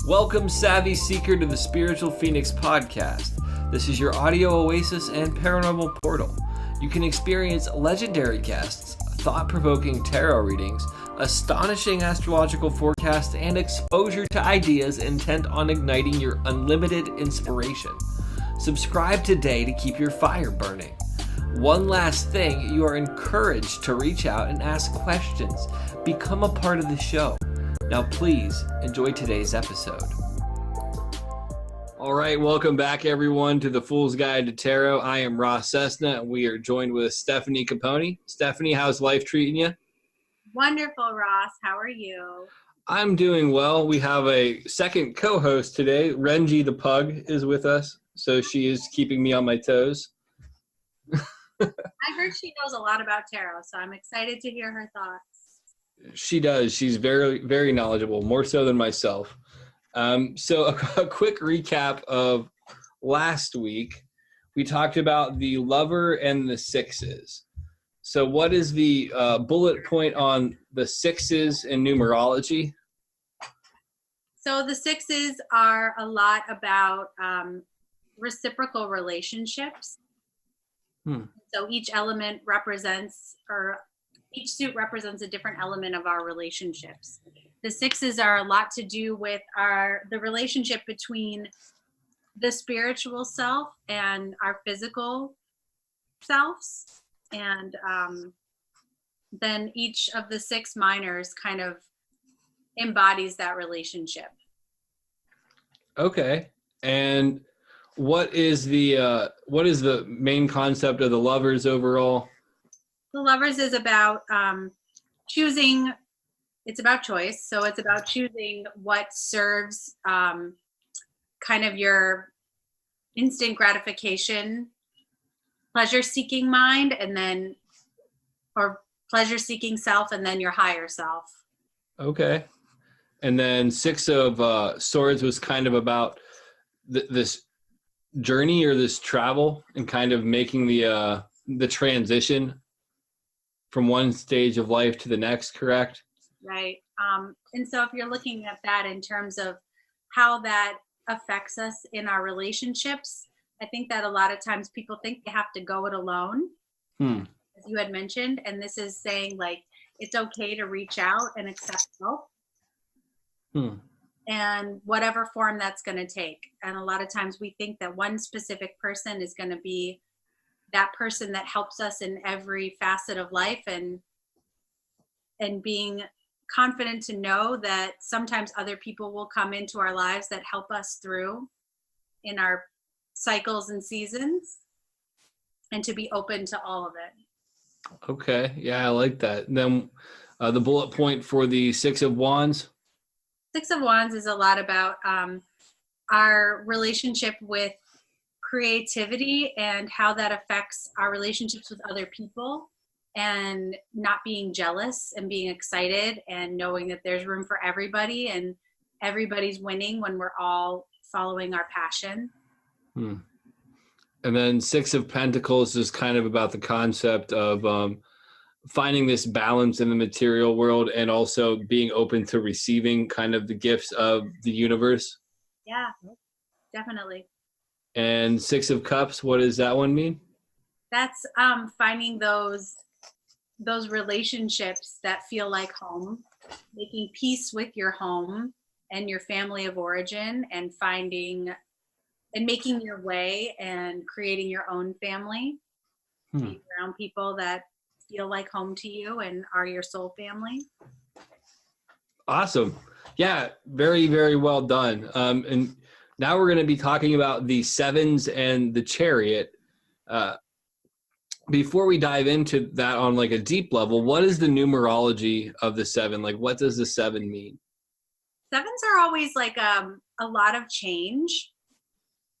Welcome, Savvy Seeker, to the Spiritual Phoenix podcast. This is your audio oasis and paranormal portal. You can experience legendary guests, thought-provoking tarot readings, astonishing astrological forecasts, and exposure to ideas intent on igniting your unlimited inspiration. Subscribe today to keep your fire burning. One last thing, you are encouraged to reach out and ask questions. Become a part of the show. Now, please enjoy today's episode. All right, welcome back, everyone, to the Fool's Guide to Tarot. I am Ross Cessna, and we are joined with Stefanie Caponi. Stefanie, how's life treating you? Wonderful, Ross. How are you? I'm doing well. We have a second co-host today. Renji the Pug is with us, so she is keeping me on my toes. I heard she knows a lot about tarot, so I'm excited to hear her thoughts. She does. She's very, very knowledgeable, more so than myself. So a quick recap of last week. We talked about the lover and the sixes. So what is the bullet point on the sixes in numerology? So the sixes are a lot about reciprocal relationships. So each element represents, or each suit represents a different element of our relationships. The sixes are a lot to do with the relationship between the spiritual self and our physical selves. And then each of the six minors kind of embodies that relationship. Okay. And what is the main concept of the lovers overall? The lovers is about choosing. It's about choice. So it's about choosing what serves kind of your instant gratification, pleasure-seeking mind, and then, or pleasure-seeking self, and then your higher self. Okay. And then Six of Swords was kind of about this journey or this travel and kind of making the transition from one stage of life to the next, correct? Right. And so if you're looking at that in terms of how that affects us in our relationships, I think that a lot of times people think they have to go it alone, as you had mentioned. And this is saying, like, it's okay to reach out and accept help. And whatever form that's going to take. And a lot of times we think that one specific person is going to be that person that helps us in every facet of life, and being confident to know that sometimes other people will come into our lives that help us through in our cycles and seasons, and to be open to all of it. Okay. Yeah, I like that. And then the bullet point for the Six of Wands. Six of Wands is a lot about our relationship with creativity and how that affects our relationships with other people, and not being jealous and being excited and knowing that there's room for everybody and everybody's winning when we're all following our passion. And then Six of Pentacles is kind of about the concept of finding this balance in the material world and also being open to receiving kind of the gifts of the universe. Yeah, definitely. And Six of Cups, what does that one mean? That's finding those relationships that feel like home, making peace with your home and your family of origin, and finding and making your way and creating your own family, being around people that feel like home to you and are your soul family. Awesome. Yeah, very, very well done. And now we're going to be talking about the sevens and the Chariot. Before we dive into that on like a deep level, what is the numerology of the seven? Like, what does the seven mean? Sevens are always like a lot of change.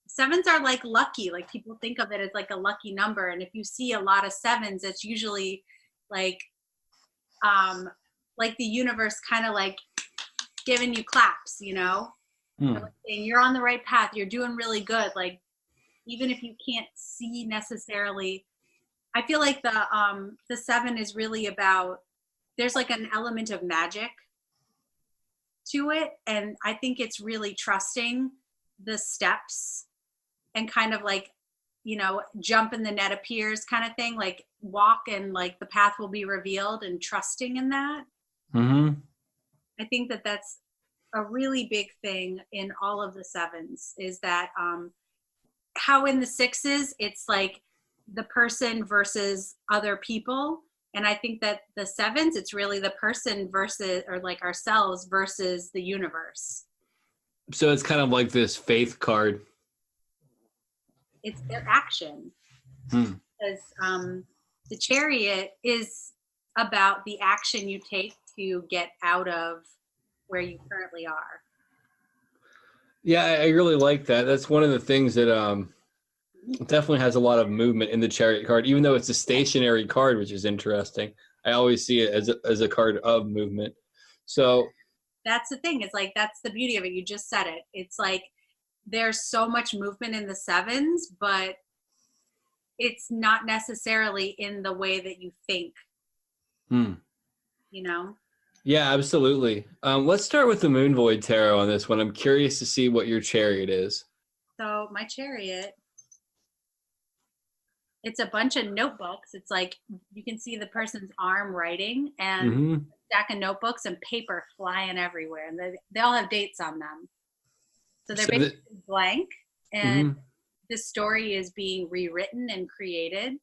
Sevens are like lucky. Like, people think of it as like a lucky number. And if you see a lot of sevens, it's usually like the universe kind of like giving you claps, you know? Like saying, you're on the right path. You're doing really good. Like, even if you can't see necessarily, I feel like the seven is really about, there's like an element of magic to it. And I think it's really trusting the steps and kind of like, jump and the net appears kind of thing, like walk and like the path will be revealed, and trusting in that. Mm-hmm. I think that that's a really big thing in all of the sevens, is that how in the sixes, it's like the person versus other people. And I think that the sevens, it's really the person versus, or like ourselves versus the universe. So it's kind of like this faith card. It's their action. Because the Chariot is about the action you take to get out of where you currently are. Yeah, I really like that. That's one of the things that definitely has a lot of movement in the Chariot card, even though it's a stationary card, which is interesting. I always see it as a card of movement. So that's the thing. It's like, that's the beauty of it. You just said it. It's like there's so much movement in the sevens, but it's not necessarily in the way that you think. Yeah, absolutely. Let's start with the Moon Void Tarot on this one. I'm curious to see what your Chariot is. So my Chariot, it's a bunch of notebooks. It's like you can see the person's arm writing, and a stack of notebooks and paper flying everywhere, and they all have dates on them. So they're basically blank, and this story is being rewritten and created.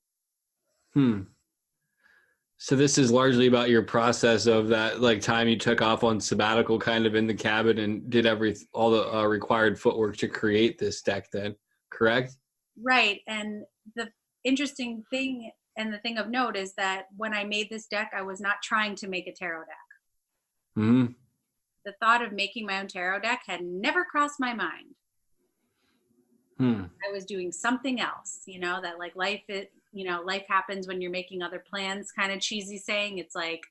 So this is largely about your process of that, like, time you took off on sabbatical kind of in the cabin and did all the required footwork to create this deck then, correct? Right. And the interesting thing, and the thing of note, is that when I made this deck, I was not trying to make a tarot deck. The thought of making my own tarot deck had never crossed my mind. I was doing something else, that like life happens when you're making other plans, kind of cheesy saying. It's like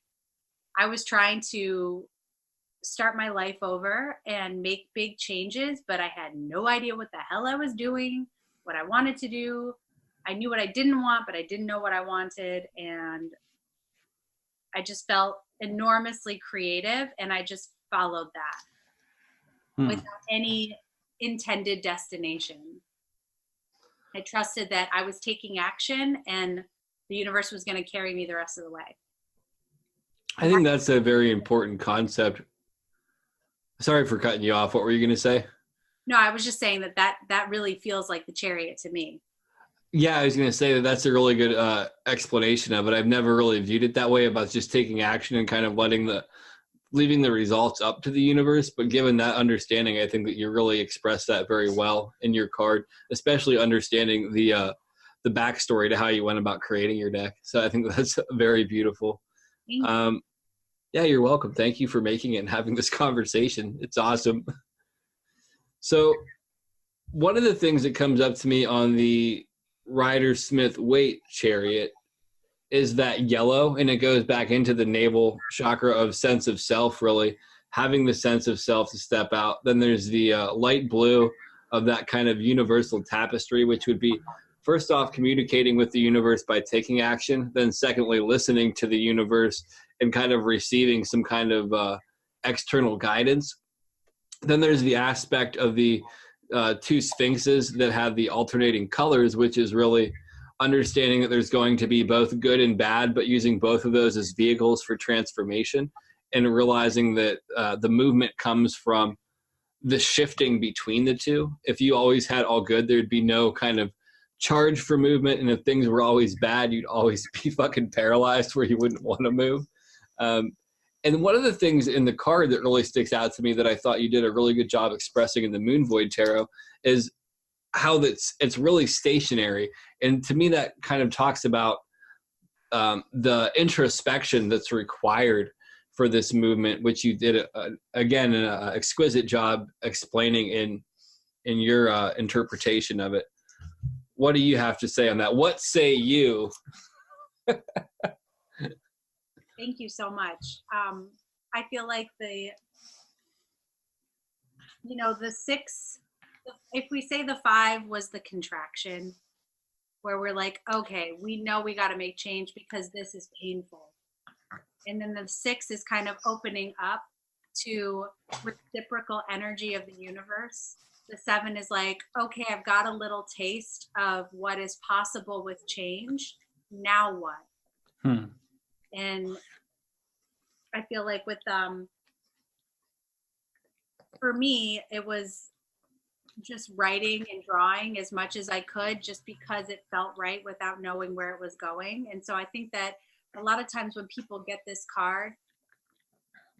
I was trying to start my life over and make big changes, but I had no idea what the hell I was doing, what I wanted to do. I knew what I didn't want, but I didn't know what I wanted. And I just felt enormously creative, and I just followed that without any intended destination. I trusted that I was taking action and the universe was going to carry me the rest of the way. I think that's a very important concept. Sorry for cutting you off. What were you going to say? No, I was just saying that really feels like the Chariot to me. Yeah, I was going to say that's a really good explanation of it. I've never really viewed it that way, about just taking action and kind of leaving the results up to the universe. But given that understanding, I think that you really expressed that very well in your card, especially understanding the backstory to how you went about creating your deck. So I think that's very beautiful. Thank you. Yeah, you're welcome. Thank you for making it and having this conversation. It's awesome. So one of the things that comes up to me on the Rider-Smith-Waite Chariot is that yellow, and it goes back into the navel chakra of sense of self, really having the sense of self to step out. Then there's the light blue of that kind of universal tapestry, which would be, first off, communicating with the universe by taking action, then secondly, listening to the universe and kind of receiving some kind of external guidance. Then there's the aspect of the two sphinxes that have the alternating colors, which is really understanding that there's going to be both good and bad, but using both of those as vehicles for transformation, and realizing that the movement comes from the shifting between the two. If you always had all good, there'd be no kind of charge for movement. And if things were always bad, you'd always be fucking paralyzed where you wouldn't want to move. And one of the things in the card that really sticks out to me that I thought you did a really good job expressing in the Moon Void Tarot is how it's really stationary. And to me, that kind of talks about the introspection that's required for this movement, which you did, again, an exquisite job explaining in your interpretation of it. What do you have to say on that? What say you? Thank you so much. I feel like the six, if we say the 5 was the contraction, where we're like, okay, we know we got to make change because this is painful. And then the 6 is kind of opening up to reciprocal energy of the universe. The 7 is like, okay, I've got a little taste of what is possible with change. Now what? And I feel like with for me, it was just writing and drawing as much as I could, just because it felt right without knowing where it was going. And so I think that a lot of times when people get this card,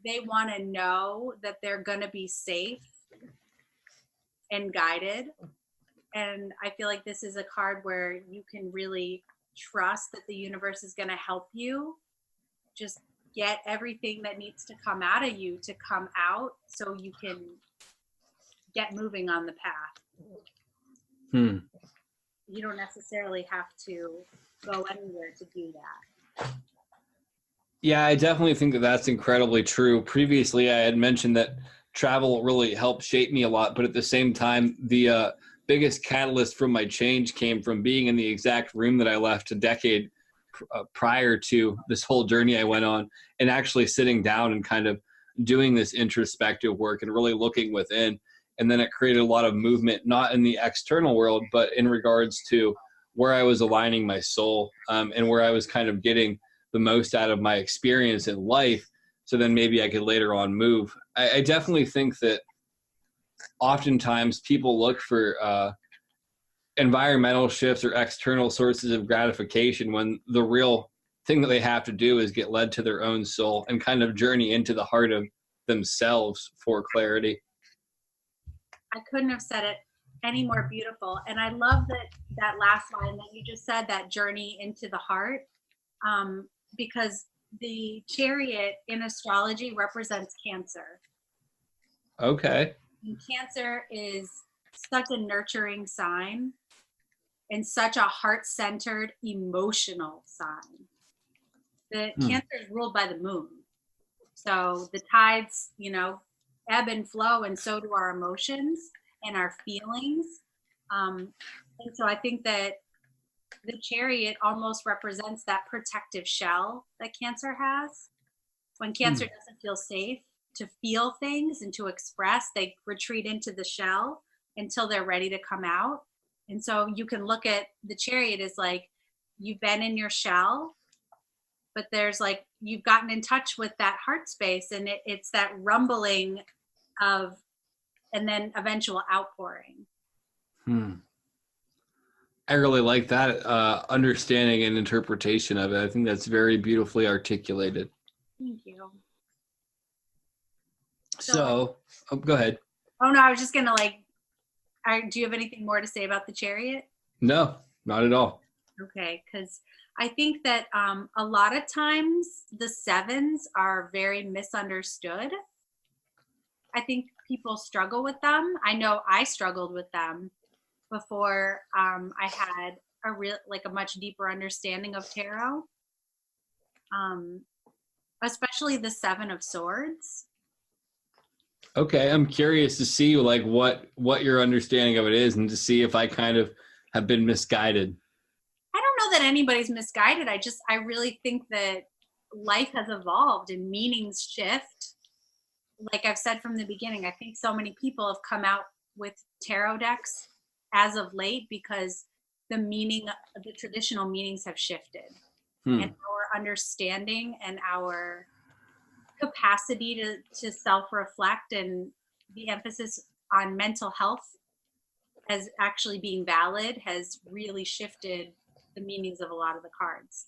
they want to know that they're going to be safe and guided. And I feel like this is a card where you can really trust that the universe is going to help you just get everything that needs to come out of you to come out, so you can get moving on the path. You don't necessarily have to go anywhere to do that. Yeah, I definitely think that that's incredibly true. Previously, I had mentioned that travel really helped shape me a lot, but at the same time, the biggest catalyst from my change came from being in the exact room that I left a decade prior to this whole journey I went on, and actually sitting down and kind of doing this introspective work and really looking within. And then it created a lot of movement, not in the external world, but in regards to where I was aligning my soul, and where I was kind of getting the most out of my experience in life. So then maybe I could later on move. I definitely think that oftentimes people look for environmental shifts or external sources of gratification, when the real thing that they have to do is get led to their own soul and kind of journey into the heart of themselves for clarity. I couldn't have said it any more beautiful. And I love that last line that you just said, that journey into the heart, because the Chariot in astrology represents Cancer. Okay. And Cancer is such a nurturing sign and such a heart-centered, emotional sign. The Cancer is ruled by the moon. So the tides, ebb and flow, and so do our emotions and our feelings. And so I think that the Chariot almost represents that protective shell that Cancer has. When Cancer doesn't feel safe to feel things and to express, they retreat into the shell until they're ready to come out. And so you can look at the Chariot as like, you've been in your shell, but there's like, you've gotten in touch with that heart space, and it's that rumbling of, and then eventual outpouring. I really like that understanding and interpretation of it. I think that's very beautifully articulated. Thank you. So go ahead. Oh no, I was just gonna do you have anything more to say about the Chariot? No, not at all. Okay, because I think that a lot of times the 7s are very misunderstood. I think people struggle with them. I know I struggled with them before I had a much deeper understanding of tarot, especially the 7 of Swords. Okay, I'm curious to see what your understanding of it is, and to see if I kind of have been misguided. I don't know that anybody's misguided. I really think that life has evolved and meanings shift. Like I've said from the beginning, I think so many people have come out with tarot decks as of late because the traditional meanings have shifted. And our understanding and our capacity to self-reflect, and the emphasis on mental health as actually being valid has really shifted the meanings of a lot of the cards.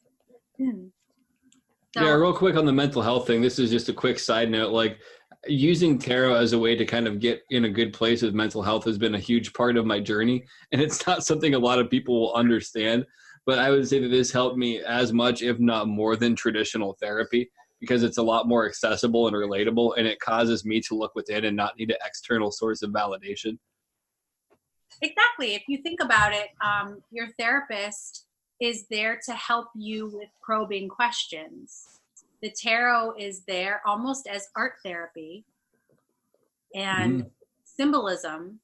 Yeah, real quick on the mental health thing, this is just a quick side note. Like, using tarot as a way to kind of get in a good place with mental health has been a huge part of my journey, and it's not something a lot of people will understand, but I would say that this helped me as much, if not more, than traditional therapy, because it's a lot more accessible and relatable, and it causes me to look within and not need an external source of validation. Exactly. If you think about it, your therapist is there to help you with probing questions. The tarot is there almost as art therapy and symbolism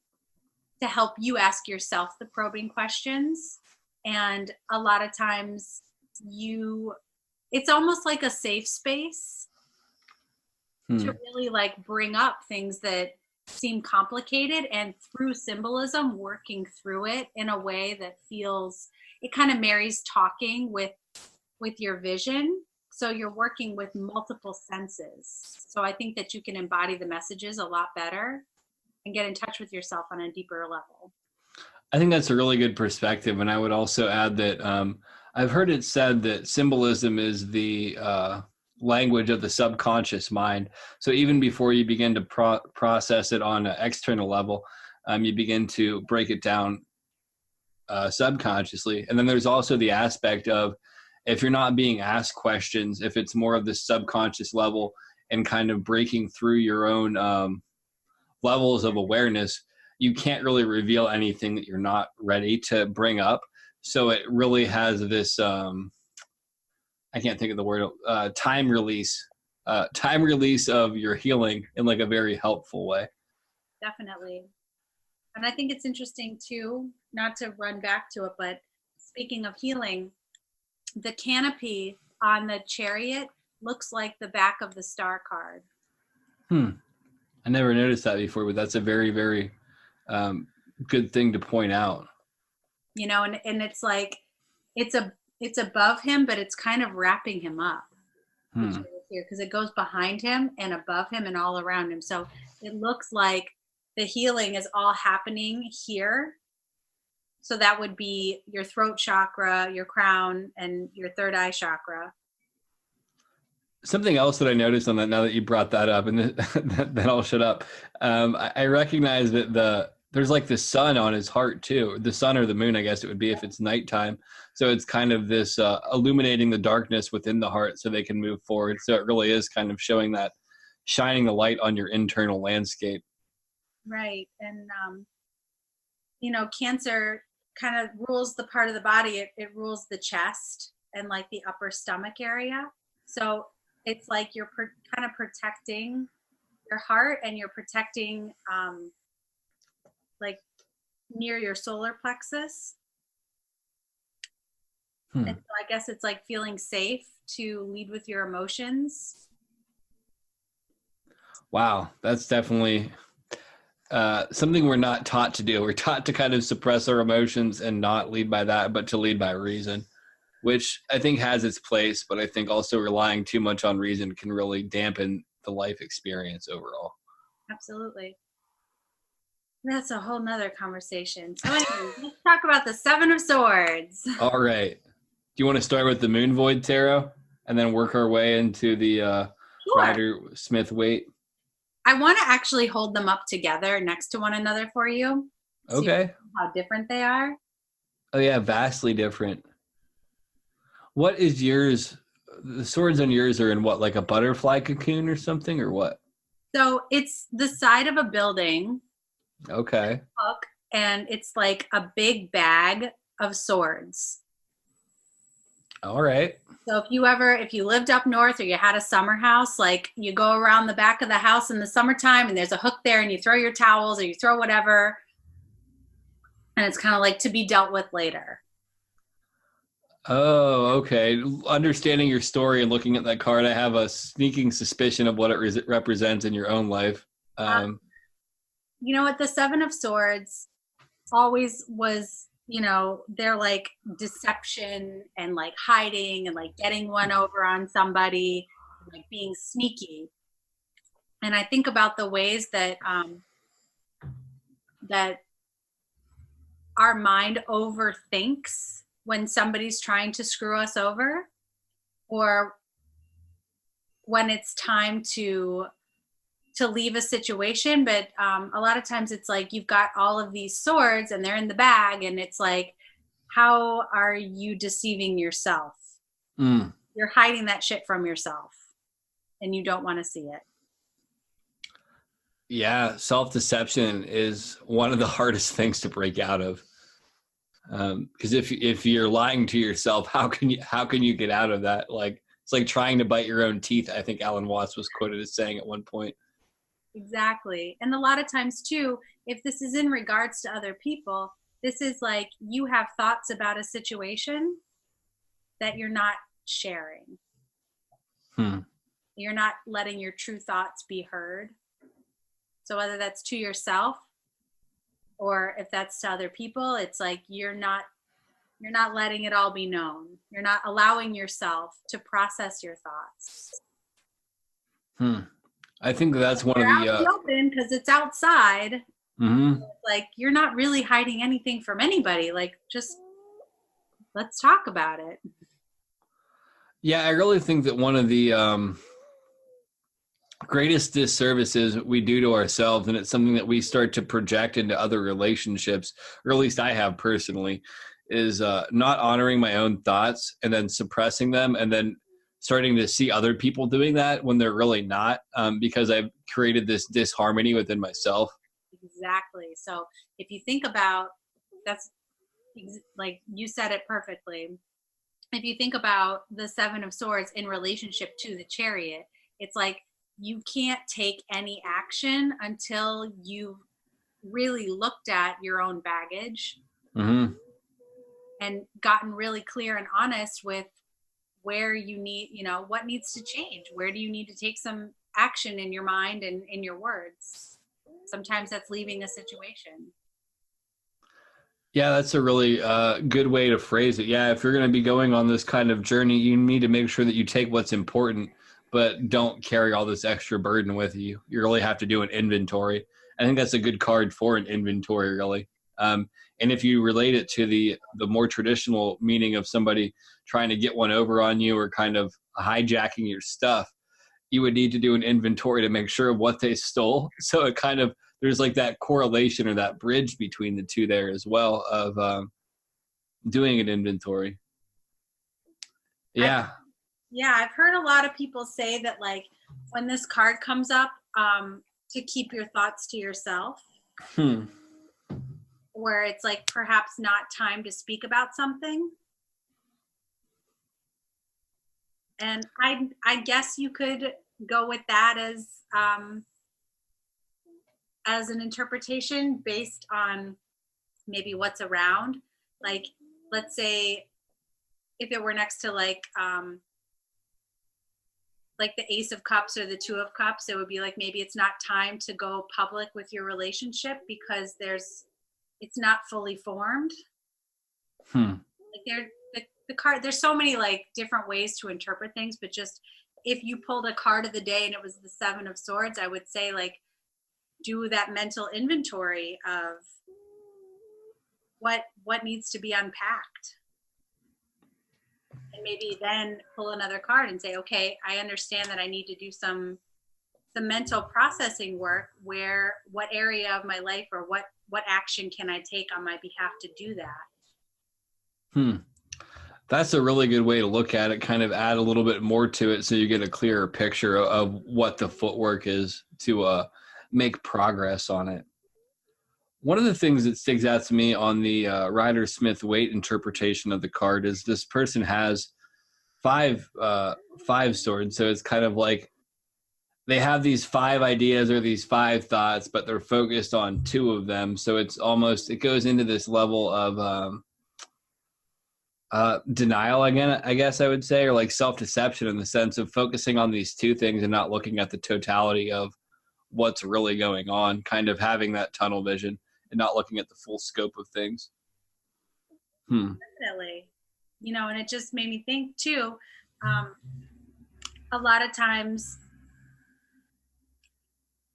to help you ask yourself the probing questions. And a lot of times it's almost like a safe space to really like bring up things that seem complicated, and through symbolism working through it in a way that feels, it kind of marries talking with your vision, so you're working with multiple senses. So I think that you can embody the messages a lot better and get in touch with yourself on a deeper level. I think that's a really good perspective, and I would also add that I've heard it said that symbolism is the language of the subconscious mind. So even before you begin to process it on an external level, you begin to break it down subconsciously. And then there's also the aspect of, if you're not being asked questions, if it's more of the subconscious level and kind of breaking through your own levels of awareness, you can't really reveal anything that you're not ready to bring up. So it really has this I can't think of the word, time release of your healing in like a very helpful way. Definitely. And I think it's interesting too, not to run back to it, but speaking of healing, the canopy on the Chariot looks like the back of the star card. I never noticed that before, but that's a very, very good thing to point out. You know, and it's like, it's above him, but it's kind of wrapping him up. Here, because it goes behind him and above him and all around him. So it looks like the healing is all happening here. So that would be your throat chakra, your crown, and your third eye chakra. Something else that I noticed on that, now that you brought that up, and then I'll shut up. I recognize that there's like the sun on his heart too. The sun or the moon, I guess it would be if it's nighttime. So it's kind of this illuminating the darkness within the heart so they can move forward. So it really is kind of showing that, shining the light on your internal landscape. Right. And, you know, Cancer kind of rules the part of the body. It rules the chest and like the upper stomach area. So it's like you're kind of protecting your heart, and you're protecting like near your solar plexus. And so I guess it's like feeling safe to lead with your emotions. Wow, that's definitely something we're not taught to do. We're taught to kind of suppress our emotions and not lead by that, but to lead by reason, which I think has its place, but I think also relying too much on reason can really dampen the life experience overall. Absolutely. That's a whole nother conversation. So anyway, let's talk about the Seven of Swords. All right. Do you want to start with the Moon Void Tarot and then work our way into the Rider Smith Waite? I want to actually hold them up together next to one another for you. Okay. How different they are. Oh yeah, vastly different. What is yours? The swords on yours are in what, like a butterfly cocoon or something, or what? So it's the side of a building. Okay. And it's like a big bag of swords. All right. So if you lived up north or you had a summer house, like you go around the back of the house in the summertime and there's a hook there and you throw your towels or you throw whatever. And it's kind of like to be dealt with later. Oh, okay. Understanding your story and looking at that card, I have a sneaking suspicion of what it represents in your own life. You know what? The Seven of Swords always was, you know, they're like deception and like hiding and like getting one over on somebody, like being sneaky. And I think about the ways that that our mind overthinks when somebody's trying to screw us over, or when it's time to leave a situation. But a lot of times it's like you've got all of these swords and they're in the bag, and it's like, how are you deceiving yourself? You're hiding that shit from yourself and you don't want to see it. Yeah, self-deception is one of the hardest things to break out of. Because if you're lying to yourself, how can you get out of that? Like, it's like trying to bite your own teeth, I think Alan Watts was quoted as saying at one point. Exactly. And a lot of times too, if this is in regards to other people, this is like you have thoughts about a situation that you're not sharing. You You're not letting your true thoughts be heard. So whether that's to yourself or if that's to other people, it's like you're not letting it all be known. You're not allowing yourself to process your thoughts. I think that's one of the open because it's outside. Like you're not really hiding anything from anybody. Like just let's talk about it. Yeah, I really think that one of the greatest disservices we do to ourselves, and it's something that we start to project into other relationships, or at least I have personally, is not honoring my own thoughts and then suppressing them, and then starting to see other people doing that when they're really not, because I've created this disharmony within myself. Exactly. So if you think about, that's like you said it perfectly. If you think about the Seven of Swords in relationship to the Chariot, it's like you can't take any action until you've really looked at your own baggage and gotten really clear and honest with where you need, what needs to change. Where do you need to take some action in your mind and in your words? Sometimes that's leaving a situation. Yeah, that's a really good way to phrase it. Yeah, if you're going to be going on this kind of journey, you need to make sure that you take what's important, but don't carry all this extra burden with you. You really have to do an inventory. I think that's a good card for an inventory, really. And if you relate it to the more traditional meaning of somebody trying to get one over on you or kind of hijacking your stuff, you would need to do an inventory to make sure of what they stole. So it kind of, there's like that correlation or that bridge between the two there as well of doing an inventory. Yeah. I've heard a lot of people say that like when this card comes up, to keep your thoughts to yourself. Where it's like perhaps not time to speak about something. And I guess you could go with that as an interpretation based on maybe what's around. Like, let's say if it were next to like the Ace of Cups or the Two of Cups, it would be like maybe it's not time to go public with your relationship because it's not fully formed. Like the card, there's so many like different ways to interpret things, but just if you pulled a card of the day and it was the Seven of Swords, I would say like do that mental inventory of what needs to be unpacked. And maybe then pull another card and say, okay, I understand that I need to do some mental processing work where what area of my life or what action can I take on my behalf to do that? That's a really good way to look at it, kind of add a little bit more to it so you get a clearer picture of what the footwork is to make progress on it. One of the things that sticks out to me on the Rider-Smith-Waite interpretation of the card is this person has five swords. So it's kind of like they have these 5 ideas or these 5 thoughts, but they're focused on 2 of them. So it's almost, it goes into this level of denial again, I guess I would say, or like self-deception in the sense of focusing on these 2 things and not looking at the totality of what's really going on, kind of having that tunnel vision and not looking at the full scope of things. Definitely. And it just made me think too, a lot of times,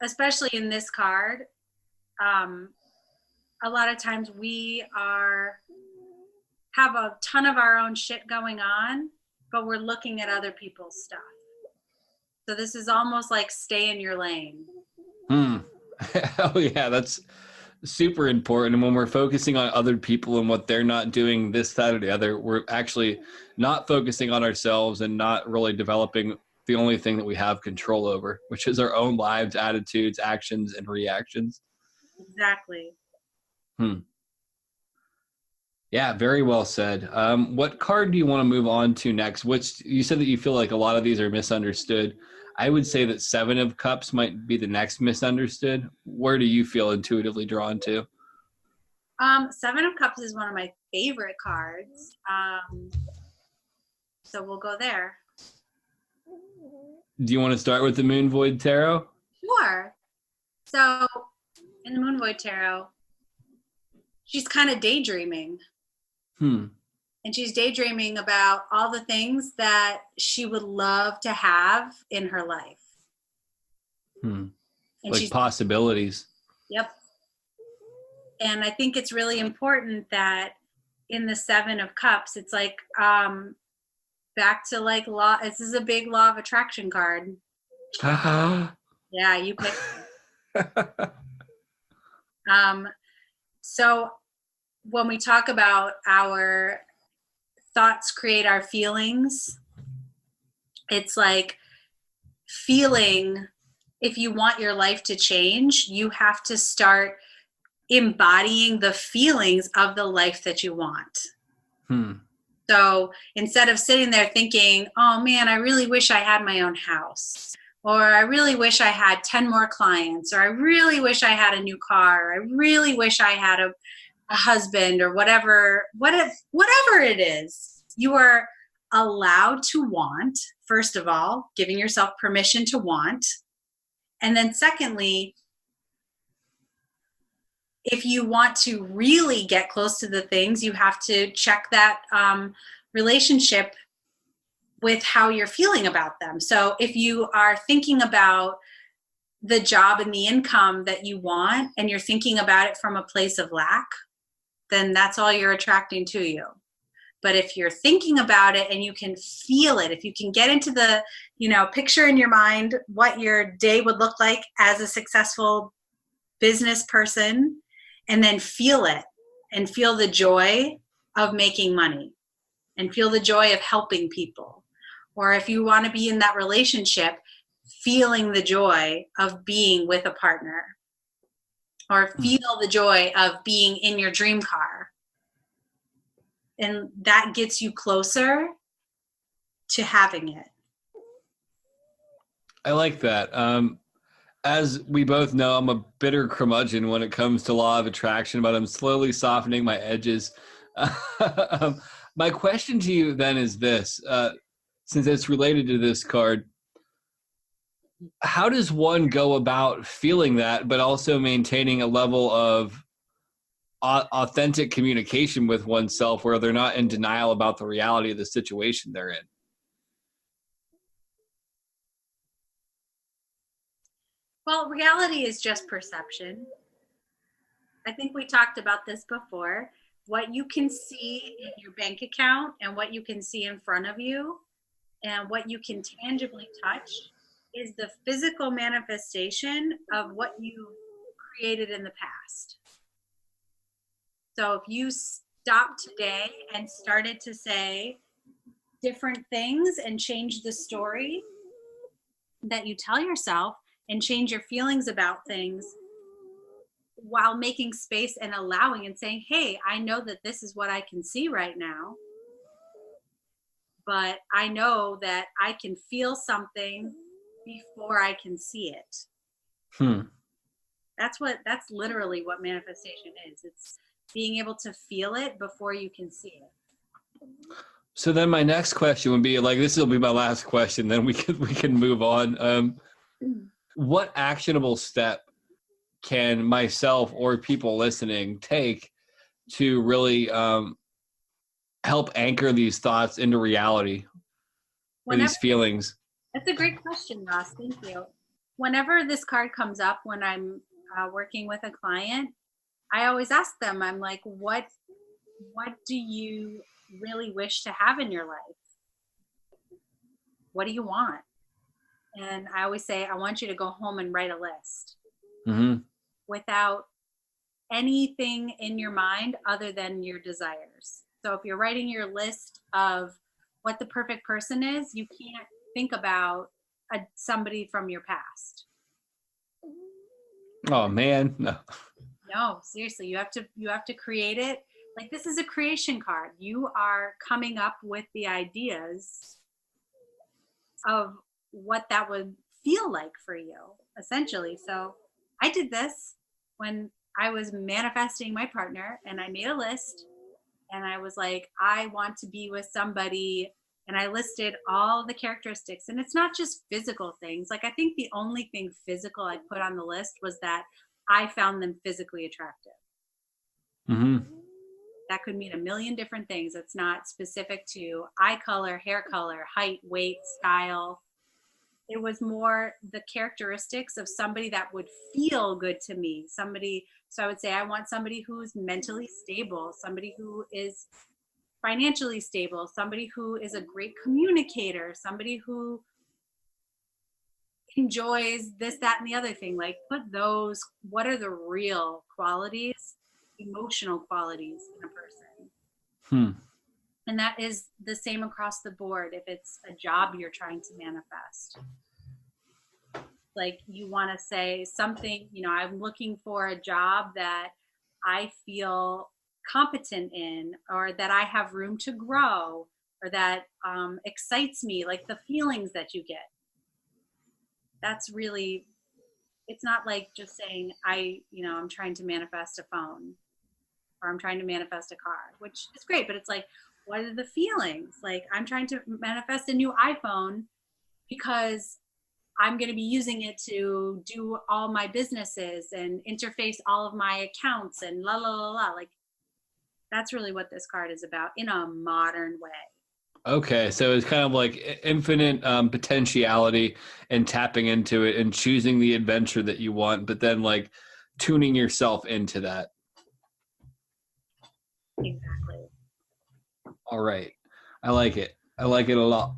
especially in this card, a lot of times we have a ton of our own shit going on, but we're looking at other people's stuff. So this is almost like stay in your lane. Oh yeah, that's super important. And when we're focusing on other people and what they're not doing this, that, or the other, we're actually not focusing on ourselves and not really developing the only thing that we have control over, which is our own lives, attitudes, actions, and reactions. Exactly. Yeah, very well said. What card do you want to move on to next? Which you said that you feel like a lot of these are misunderstood. I would say that 7 of Cups might be the next misunderstood. Where do you feel intuitively drawn to? 7 of Cups is one of my favorite cards. So we'll go there. Do you want to start with the Moon Void Tarot? Sure. So in the Moon Void Tarot, she's kind of daydreaming. And she's daydreaming about all the things that she would love to have in her life. And like possibilities. Yep. And I think it's really important that in the Seven of Cups, it's like back to like law. This is a big law of attraction card. Yeah, you picked. So when we talk about our thoughts create our feelings, it's like feeling, if you want your life to change, you have to start embodying the feelings of the life that you want. So instead of sitting there thinking, oh man, I really wish I had my own house, or I really wish I had 10 more clients, or I really wish I had a new car, or I really wish I had a husband, or whatever it is, you are allowed to want. First of all, giving yourself permission to want. And then secondly, if you want to really get close to the things, you have to check that relationship with how you're feeling about them. So if you are thinking about the job and the income that you want, and you're thinking about it from a place of lack, then that's all you're attracting to you. But if you're thinking about it and you can feel it, if you can get into the, picture in your mind what your day would look like as a successful business person, and then feel it and feel the joy of making money and feel the joy of helping people. Or if you want to be in that relationship, feeling the joy of being with a partner, or feel the joy of being in your dream car. And that gets you closer to having it. I like that. As we both know, I'm a bitter curmudgeon when it comes to law of attraction, but I'm slowly softening my edges. My question to you then is this, since it's related to this card, how does one go about feeling that, but also maintaining a level of authentic communication with oneself where they're not in denial about the reality of the situation they're in? Well, reality is just perception. I think we talked about this before. What you can see in your bank account and what you can see in front of you and what you can tangibly touch is the physical manifestation of what you created in the past. So if you stopped today and started to say different things and change the story that you tell yourself and change your feelings about things while making space and allowing and saying, hey, I know that this is what I can see right now, but I know that I can feel something before I can see it. That's literally what manifestation is. It's being able to feel it before you can see it. So then my next question would be, like, this will be my last question, then we can move on. What actionable step can myself or people listening take to really help anchor these thoughts into reality, or these feelings? That's a great question, Ross. Thank you. Whenever this card comes up, when I'm working with a client, I always ask them, I'm like, what do you really wish to have in your life? What do you want? And I always say, I want you to go home and write a list without anything in your mind other than your desires. So if you're writing your list of what the perfect person is, you can't think about somebody from your past. Oh man, No, seriously, you have to create it. Like, this is a creation card. You are coming up with the ideas of what that would feel like for you, essentially. So I did this when I was manifesting my partner, and I made a list, and I was like, I want to be with somebody And I listed all the characteristics, and it's not just physical things. Like, I think the only thing physical I put on the list was that I found them physically attractive. Mm-hmm. That could mean a million different things. It's not specific to eye color, hair color, height, weight, style. It was more the characteristics of somebody that would feel good to me. Somebody, so I would say I want somebody who's mentally stable, somebody who is financially stable, somebody who is a great communicator, somebody who enjoys this, that, and the other thing. Like, put those, what are the real qualities, emotional qualities in a person? And that is the same across the board. If it's a job you're trying to manifest, like, you want to say something, I'm looking for a job that I feel competent in, or that I have room to grow, or that excites me, like the feelings that you get. That's really, it's not like just saying I'm trying to manifest a phone, or I'm trying to manifest a car, which is great, but it's like, what are the feelings? Like, I'm trying to manifest a new iPhone because I'm going to be using it to do all my businesses and interface all of my accounts and la la la la. Like, that's really what this card is about in a modern way. Okay, so it's kind of like infinite potentiality and tapping into it and choosing the adventure that you want, but then like tuning yourself into that. Exactly. All right. I like it. I like it a lot.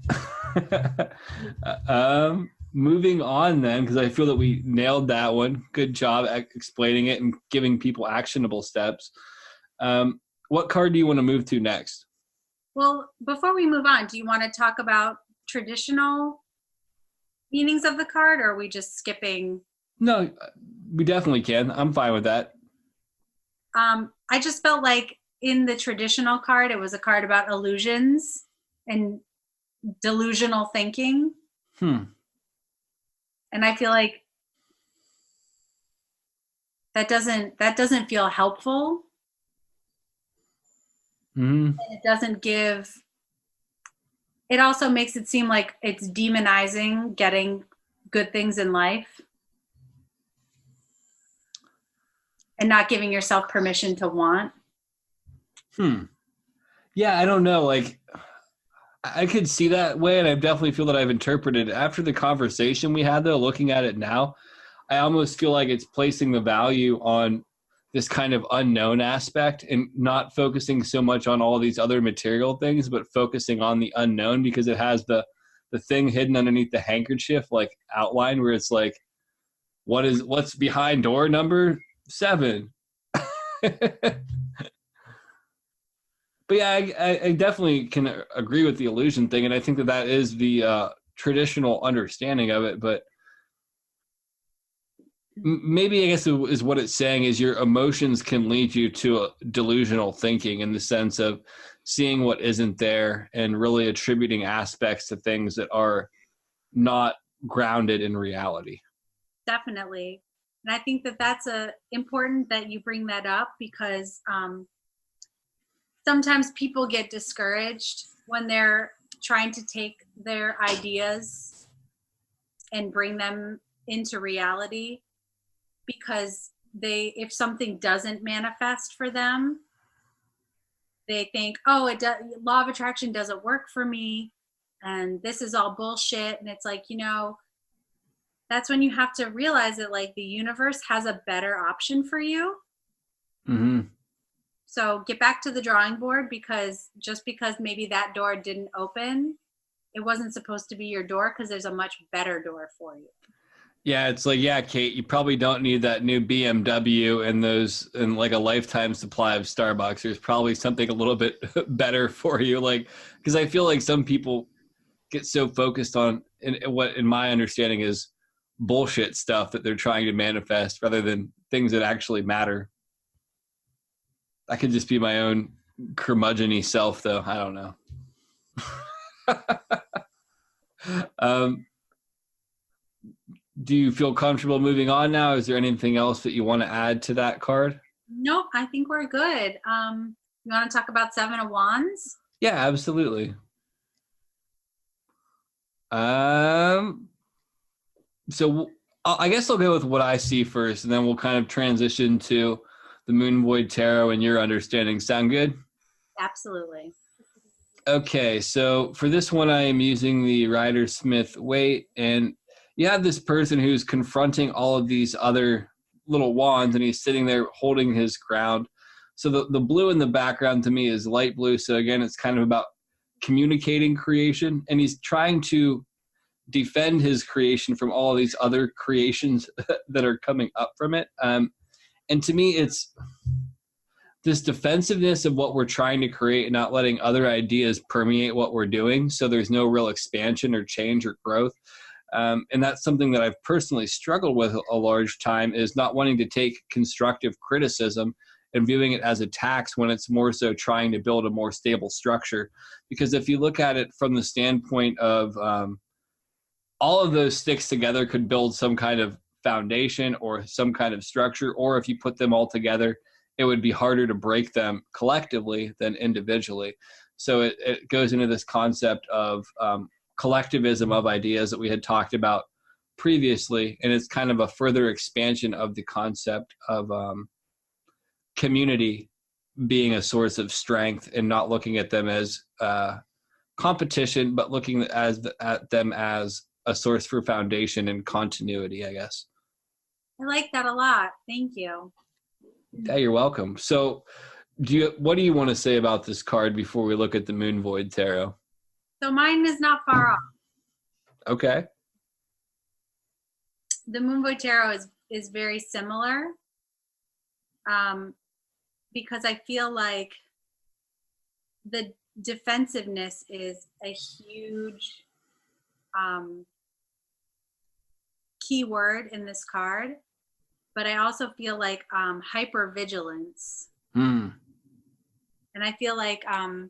Moving on then, because I feel that we nailed that one. Good job at explaining it and giving people actionable steps. What card do you want to move to next? Well, before we move on, do you want to talk about traditional meanings of the card, or are we just skipping? No, we definitely can. I'm fine with that. I just felt like in the traditional card, it was a card about illusions and delusional thinking. And I feel like that doesn't feel helpful. And it doesn't give, it also makes it seem like it's demonizing getting good things in life and not giving yourself permission to want. Yeah, I don't know. Like, I could see that way, and I definitely feel that I've interpreted after the conversation we had, though, looking at it now, I almost feel like it's placing the value on this kind of unknown aspect and not focusing so much on all these other material things, but focusing on the unknown, because it has the thing hidden underneath the handkerchief, like outline, where it's like, what's behind door number 7? But yeah, I definitely can agree with the illusion thing, and I think that is the traditional understanding of it. But maybe, I guess, is what it's saying is your emotions can lead you to a delusional thinking, in the sense of seeing what isn't there and really attributing aspects to things that are not grounded in reality. Definitely. And I think that that's important that you bring that up, because sometimes people get discouraged when they're trying to take their ideas and bring them into reality, because if something doesn't manifest for them, they think, oh, law of attraction doesn't work for me, and this is all bullshit. And it's like, that's when you have to realize that, like, the universe has a better option for you. So get back to the drawing board, because just because maybe that door didn't open, it wasn't supposed to be your door, because there's a much better door for you. Yeah, it's like, yeah, Kate, you probably don't need that new BMW and like a lifetime supply of Starbucks. There's probably something a little bit better for you. Like, because I feel like some people get so focused on what, in my understanding, is bullshit stuff that they're trying to manifest, rather than things that actually matter. I could just be my own curmudgeon-y self, though. I don't know. Do you feel comfortable moving on now? Is there anything else that you want to add to that card? Nope, I think we're good. You want to talk about 7 of Wands? Yeah, absolutely. So I guess I'll go with what I see first, and then we'll kind of transition to the Moon Void Tarot and your understanding. Sound good? Absolutely. Okay, so for this one, I am using the Rider-Smith weight, and you have this person who's confronting all of these other little wands, and he's sitting there holding his ground. So the blue in the background to me is light blue. So again, it's kind of about communicating creation, and he's trying to defend his creation from all of these other creations that are coming up from it. And to me, it's this defensiveness of what we're trying to create and not letting other ideas permeate what we're doing. So there's no real expansion or change or growth. And that's something that I've personally struggled with a large time, is not wanting to take constructive criticism and viewing it as attacks when it's more so trying to build a more stable structure. Because if you look at it from the standpoint of all of those sticks together could build some kind of foundation or some kind of structure, or if you put them all together, it would be harder to break them collectively than individually. So it goes into this concept of collectivism of ideas that we had talked about previously, and it's kind of a further expansion of the concept of community being a source of strength and not looking at them as competition, but looking at them as a source for foundation and continuity, I guess. I like that a lot. Thank you. Yeah, you're welcome. So what do you want to say about this card before we look at the Moon Void Tarot? So mine is not far off. Okay. The Moon Void Tarot is very similar, because I feel like the defensiveness is a huge key word in this card, but I also feel like hypervigilance. And I feel like you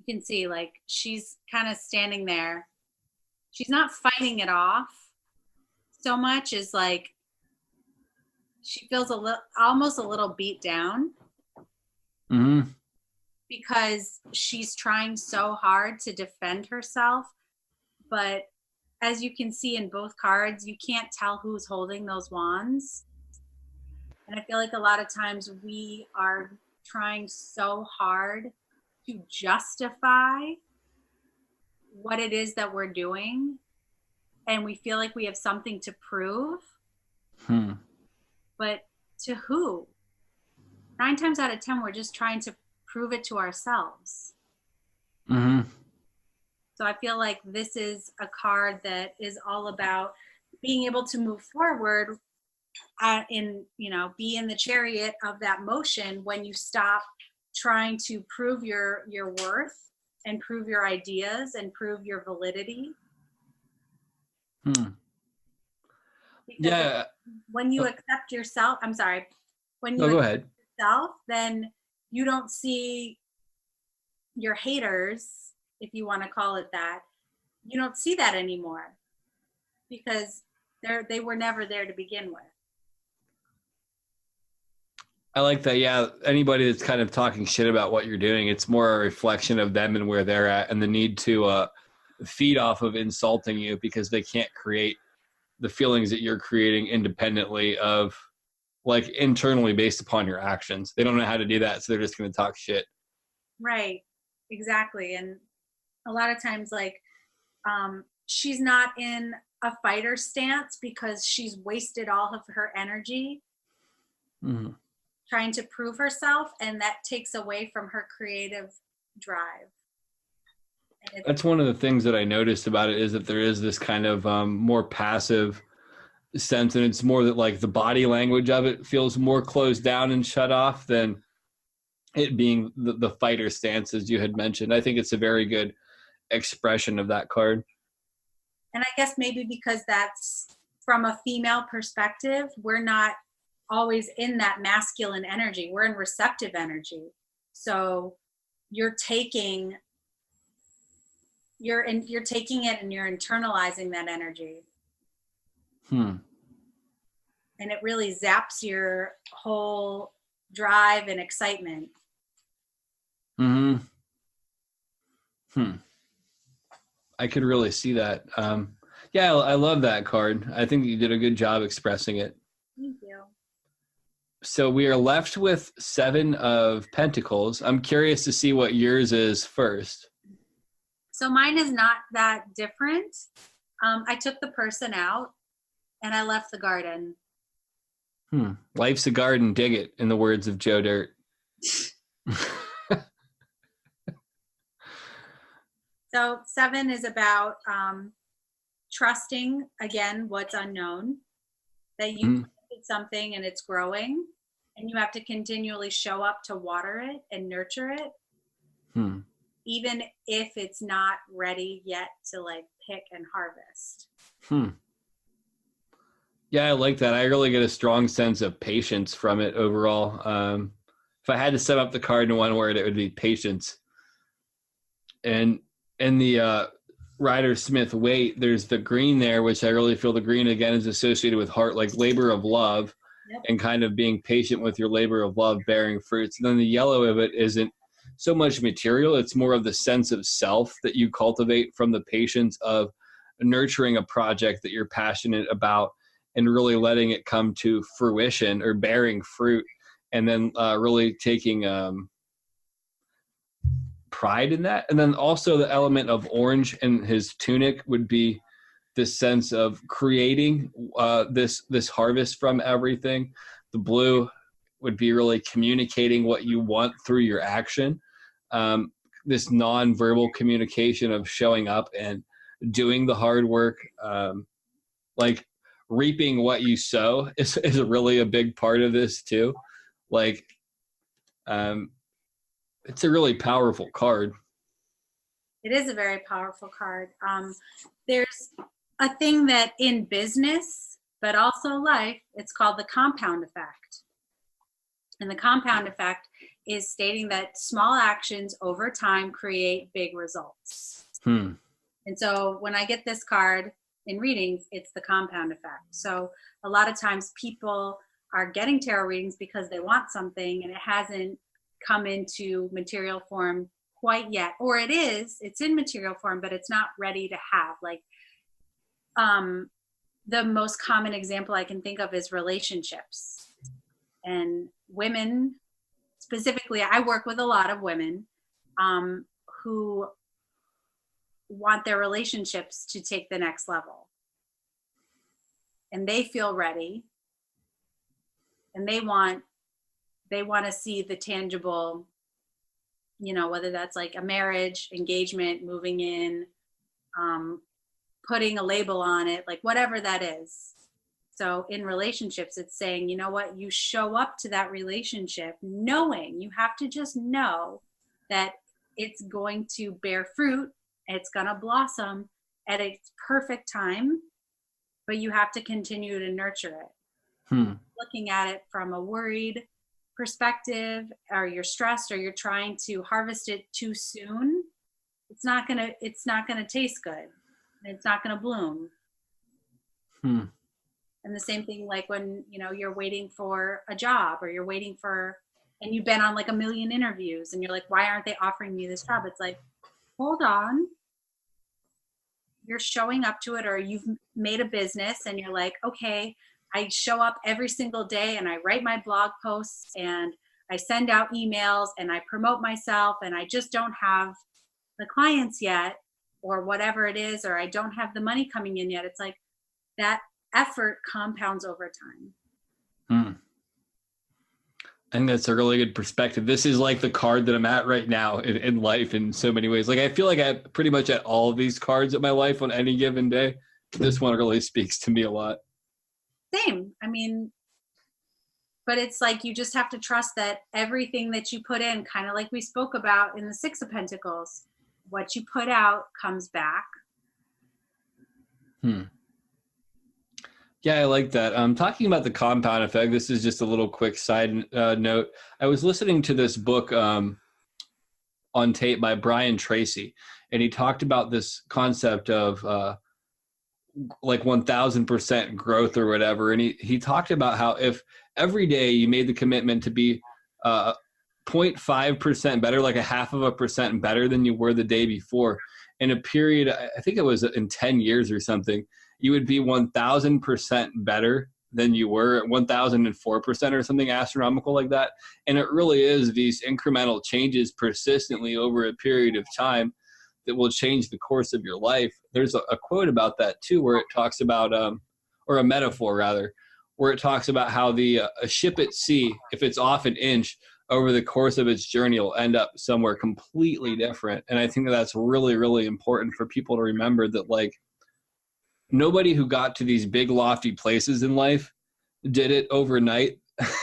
can see, like, she's kind of standing there. She's not fighting it off so much as like she feels almost a little beat down. Because she's trying so hard to defend herself. But as you can see in both cards, you can't tell who's holding those wands. And I feel like a lot of times we are trying so hard to justify what it is that we're doing. And we feel like we have something to prove. But to who? 9 times out of 10, we're just trying to prove it to ourselves. So I feel like this is a card that is all about being able to move forward be in the chariot of that motion when you stop trying to prove your worth and prove your ideas and prove your validity. Because when you accept yourself, when you go ahead. Yourself, then you don't see your haters, if you want to call it that. You don't see that anymore because they were never there to begin with. I like that. Yeah, anybody that's kind of talking shit about what you're doing, it's more a reflection of them and where they're at, and the need to feed off of insulting you because they can't create the feelings that you're creating independently of, like, internally based upon your actions. They don't know how to do that, so they're just going to talk shit. Right, exactly. And a lot of times, like, she's not in a fighter stance because she's wasted all of her energy trying to prove herself, and that takes away from her creative drive. That's one of the things that I noticed about it, is that there is this kind of more passive sense, and it's more that, like, the body language of it feels more closed down and shut off than it being the fighter stance, as you had mentioned. I think it's a very good expression of that card. And I guess maybe because that's from a female perspective, we're not always in that masculine energy. We're in receptive energy. So you're taking it and you're internalizing that energy. And it really zaps your whole drive and excitement. I could really see that. Yeah, I love that card. I think you did a good job expressing it. Thank you. So we are left with 7 of Pentacles. I'm curious to see what yours is first. So mine is not that different. I took the person out and I left the garden. Life's a garden, dig it, in the words of Joe Dirt. So 7 is about trusting, again, what's unknown, that you planted something and it's growing, and you have to continually show up to water it and nurture it, even if it's not ready yet to like pick and harvest. Yeah, I like that. I really get a strong sense of patience from it overall. If I had to sum up the card in one word, it would be patience. And in the Rider Smith weight, there's the green there, which I really feel the green again is associated with heart, like labor of love, and kind of being patient with your labor of love bearing fruits. And then the yellow of it isn't so much material. It's more of the sense of self that you cultivate from the patience of nurturing a project that you're passionate about and really letting it come to fruition or bearing fruit. And then really taking pride in that. And then also the element of orange in his tunic would be this sense of creating this harvest from everything. The blue would be really communicating what you want through your action. This non-verbal communication of showing up and doing the hard work, like reaping what you sow is really a big part of this too. Like, it's a really powerful card. It is a very powerful card. There's a thing that in business, but also life, it's called the compound effect. And the compound effect is stating that small actions over time create big results. And so when I get this card in readings, it's the compound effect. So a lot of times people are getting tarot readings because they want something and it hasn't come into material form quite yet, or it's in material form, but it's not ready to have. Like the most common example I can think of is relationships. And women, specifically, I work with a lot of women who want their relationships to take the next level. And they feel ready. And they want to see the tangible, whether that's like a marriage, engagement, moving in, putting a label on it, like whatever that is. So in relationships, it's saying, you know what, you show up to that relationship knowing, you have to just know that it's going to bear fruit, it's going to blossom at its perfect time, but you have to continue to nurture it. Looking at it from a worried perspective, or you're stressed, or you're trying to harvest it too soon, it's not gonna taste good. It's not gonna bloom. And the same thing, like when you're waiting for a job, or you're waiting for, and you've been on like a million interviews, and you're like, why aren't they offering me this job? It's like, hold on. You're showing up to it, or you've made a business, and you're like, okay, I show up every single day and I write my blog posts and I send out emails and I promote myself, and I just don't have the clients yet, or whatever it is, or I don't have the money coming in yet. It's like that effort compounds over time. I think that's a really good perspective. This is like the card that I'm at right now in life in so many ways. Like I feel like I pretty much at all of these cards in my life on any given day. This one really speaks to me a lot. Same. I mean, but it's like you just have to trust that everything that you put in, kind of like we spoke about in the 6 of Pentacles, what you put out comes back. Yeah, I like that. Talking about the compound effect, this is just a little quick side note. I was listening to this book on tape by Brian Tracy, and he talked about this concept of like 1000% growth or whatever. And he talked about how if every day you made the commitment to be 0.5% better, like 0.5% better than you were the day before, in a period, I think it was in 10 years or something, you would be 1000% better than you were, 1004% or something astronomical like that. And it really is these incremental changes persistently over a period of time that will change the course of your life. There's a quote about that too, where it talks about, or a metaphor rather, where it talks about how a ship at sea, if it's off an inch over the course of its journey, will end up somewhere completely different. And I think that's really, really important for people to remember, that like nobody who got to these big lofty places in life did it overnight.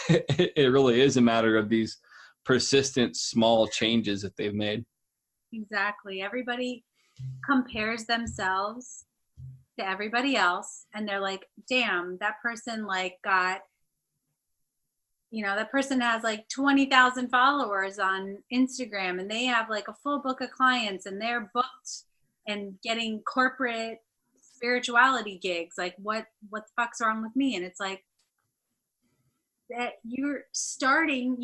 It really is a matter of these persistent small changes that they've made. Exactly. Everybody compares themselves to everybody else, and they're like, damn, that person like got, that person has like 20,000 followers on Instagram, and they have like a full book of clients, and they're booked and getting corporate spirituality gigs. Like what the fuck's wrong with me? And it's like, that you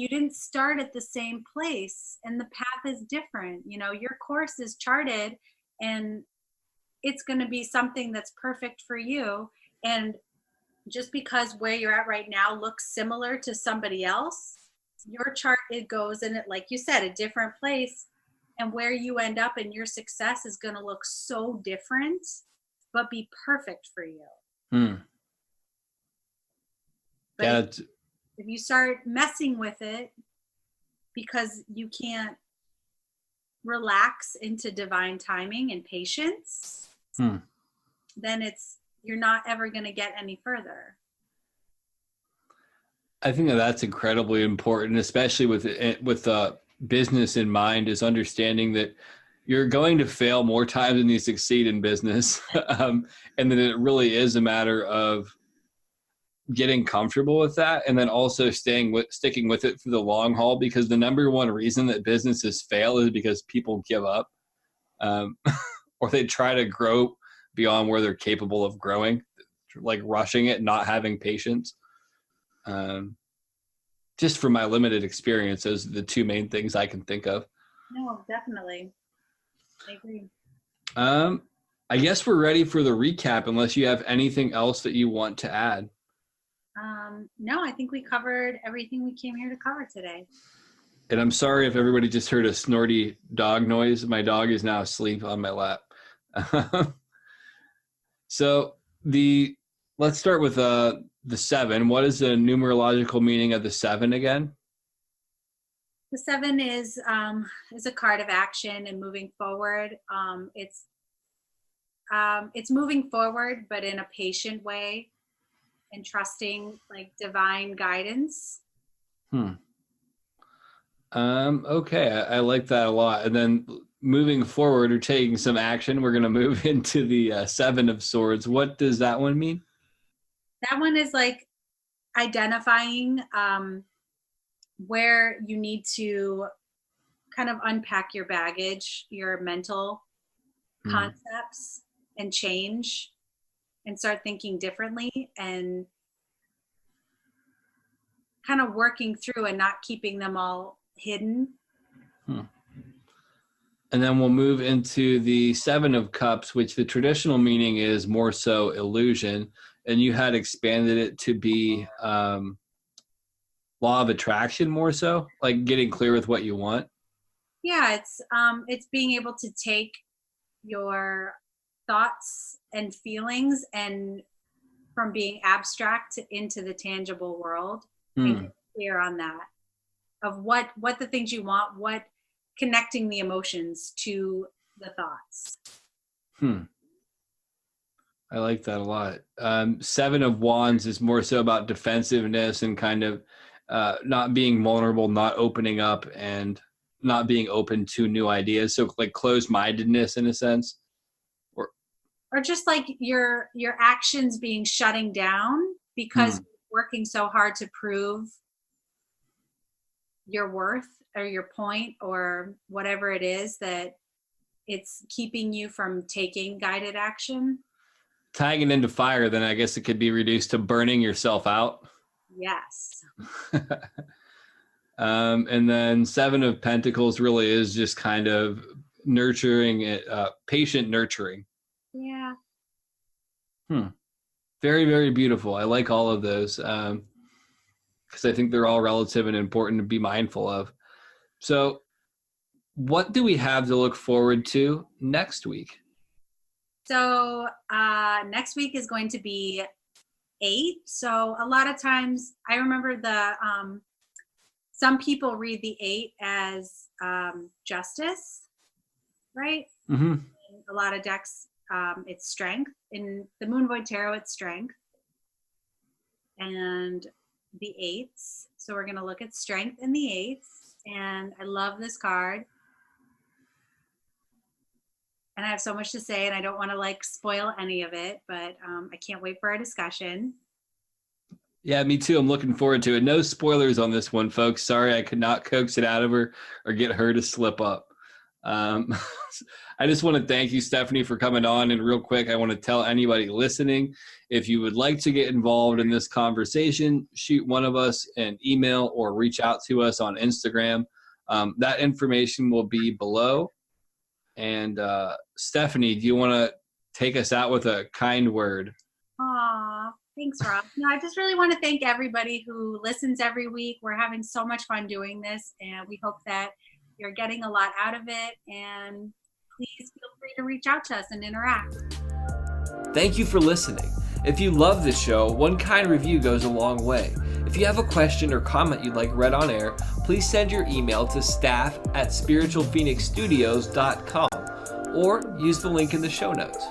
didn't start at the same place, and the path is different. Your course is charted, and it's going to be something that's perfect for you. And just because where you're at right now looks similar to somebody else, your chart, it goes in it, like you said, a different place, and where you end up and your success is going to look so different, but be perfect for you. But Yeah. If you start messing with it because you can't relax into divine timing and patience, then you're not ever going to get any further. I think that's incredibly important, especially with business in mind, is understanding that you're going to fail more times than you succeed in business. And then it really is a matter of getting comfortable with that, and then also sticking with it for the long haul, because the number one reason that businesses fail is because people give up, or they try to grow beyond where they're capable of growing, like rushing it, not having patience. Just from my limited experience, those are the two main things I can think of. No, definitely. I agree. I guess we're ready for the recap, unless you have anything else that you want to add. No, I think we covered everything we came here to cover today. And I'm sorry if everybody just heard a snorty dog noise. My dog is now asleep on my lap. So let's start with the 7. What is the numerological meaning of the 7 again? The 7 is a card of action and moving forward. It's moving forward, but in a patient way, and trusting like divine guidance. Okay, I like that a lot. And then moving forward, or taking some action, we're going to move into the 7 of Swords. What does that one mean? That one is like identifying where you need to kind of unpack your baggage, your mental concepts, and change and start thinking differently, and kind of working through and not keeping them all hidden. And then we'll move into the 7 of Cups, which the traditional meaning is more so illusion. And you had expanded it to be law of attraction, more so, like getting clear with what you want. Yeah, it's being able to take your thoughts and feelings, and from being abstract into the tangible world, and get clear on that, of what the things you want, what connecting the emotions to the thoughts. I like that a lot. 7 of Wands is more so about defensiveness and kind of not being vulnerable, not opening up, and not being open to new ideas. So like closed-mindedness in a sense. Or just like your actions being shutting down because you're working so hard to prove your worth or your point or whatever it is, that it's keeping you from taking guided action. Tying it into fire, then I guess it could be reduced to burning yourself out. Yes. And then 7 of Pentacles really is just kind of nurturing, patient nurturing. Yeah. Very, very beautiful. I like all of those because I think they're all relative and important to be mindful of. So what do we have to look forward to next week? So next week is going to be 8. So a lot of times I remember some people read the 8 as justice, right? Mm-hmm. A lot of decks, it's strength. In the Moon Void Tarot, it's strength. And the 8s. So we're going to look at strength in the 8s. And I love this card. And I have so much to say, and I don't want to spoil any of it, but I can't wait for our discussion. Yeah, me too. I'm looking forward to it. No spoilers on this one, folks. Sorry, I could not coax it out of her or get her to slip up. I just want to thank you, Stefanie, for coming on. And real quick, I want to tell anybody listening, if you would like to get involved in this conversation, shoot one of us an email or reach out to us on Instagram. That information will be below. And Stefanie, do you want to take us out with a kind word? Aw, thanks, Rob. No, I just really want to thank everybody who listens every week. We're having so much fun doing this, and we hope that you're getting a lot out of it. And please feel free to reach out to us and interact. Thank you for listening. If you love this show, one kind review goes a long way. If you have a question or comment you'd like read on air, please send your email to staff@spiritualphoenixstudios.com or use the link in the show notes.